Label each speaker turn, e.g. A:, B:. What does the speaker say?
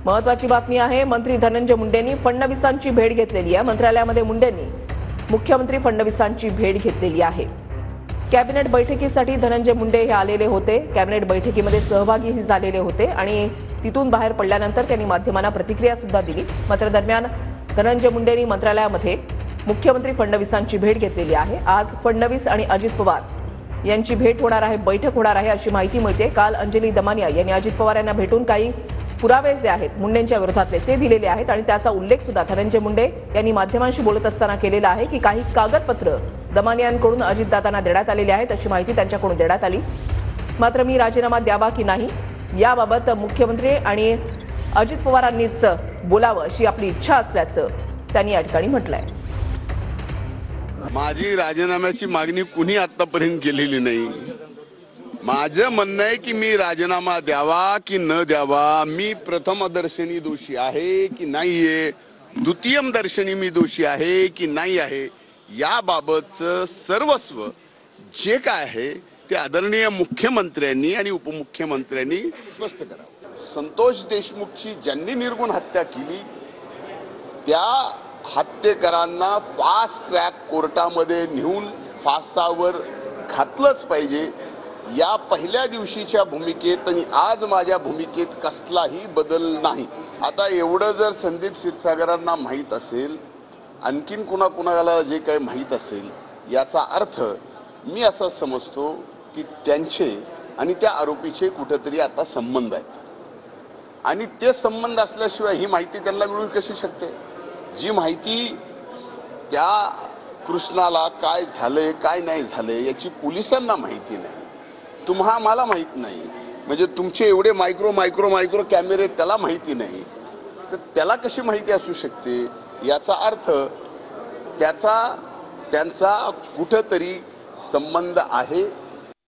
A: महत्त्वाची बातमी आहे, मंत्री धनंजय मुंडेंनी फडणवीसांची भेट घेतलेली आहे। मंत्रालयामध्ये मुंडेंनी मुख्यमंत्री फडणवीसांची भेट घेतलेली आहे। कॅबिनेट बैठकीसाठी धनंजय मुंडे हे आलेले होते। कॅबिनेट बैठकीमध्ये सहभागीही झालेले होते आणि तिथून बाहेर पडल्यानंतर त्यांनी माध्यमांना प्रतिक्रिया सुद्धा दिली। मात्र दरम्यान धनंजय मुंडेंनी मंत्रालयामध्ये मुख्यमंत्री फडणवीसांची भेट घेतलेली आहे। आज फडणवीस आणि अजित पवार यांची भेट होणार आहे, बैठक होणार आहे अशी माहिती मिळते। काल अंजली दमानिया यांनी अजित पवार यांना भेटून काही पुरावे जे आहेत मुंडेंच्या विरोधातले ते दिलेले आहेत आणि त्याचा उल्लेख सुद्धा धनंजय मुंडे यांनी माध्यमांशी बोलत असताना केलेला आहे की काही कागदपत्र दमानियांकडून अजितदादांना देण्यात आलेली आहेत अशी माहिती त्यांच्याकडून देण्यात आली। मात्र मी राजीनामा द्यावा की नाही याबाबत मुख्यमंत्री आणि अजित पवारांनीच बोलावं अशी आपली इच्छा असल्याचं त्यांनी या ठिकाणी म्हटलंय।
B: माझी राजीनाम्याची मागणी कुणी आतापर्यंत केलेली नाही। माझं म्हणणं आहे की मी राजीनामा द्यावा की न द्यावा, मी प्रथमदर्शनी दोषी आहे की नाहीये, द्वितीयम दर्शनी मी दोषी आहे की नाही आहे, याबाबतचं सर्वस्व जे काय आहे ते आदरणीय मुख्यमंत्र्यांनी आणि उपमुख्यमंत्र्यांनी स्पष्ट करावं। संतोष देशमुखची ज्यांनी निर्गुण हत्या केली त्या हत्येकरांना फास्ट ट्रॅक कोर्टामध्ये नेऊन फासावर घातलंच पाहिजे। या पहिल्या दिवशीच्या भूमिकेत आणि आज माझ्या भूमिकेत कसलाही बदल नाही। आता एवढं जर संदीप क्षीरसागरांना माहीत असेल, आणखीन कुणाला जे काही माहीत असेल, याचा अर्थ मी असं समजतो की त्यांचे आणि त्या आरोपीचे कुठेतरी आता संबंध आहेत आणि ते संबंध असल्याशिवाय ही माहिती त्यांना मिळू कशी शकते? जी माहिती त्या कृष्णाला काय झालंय काय नाही झालंय याची पोलिसांना माहिती नाही, मला माहित नाही, म्हणजे तुमचे एवढे मायक्रो कॅमेरे त्याला माहिती नाही, तर त्याला कशी माहिती असू शकते? याचा अर्थ त्यांचा कुठंतरी संबंध आहे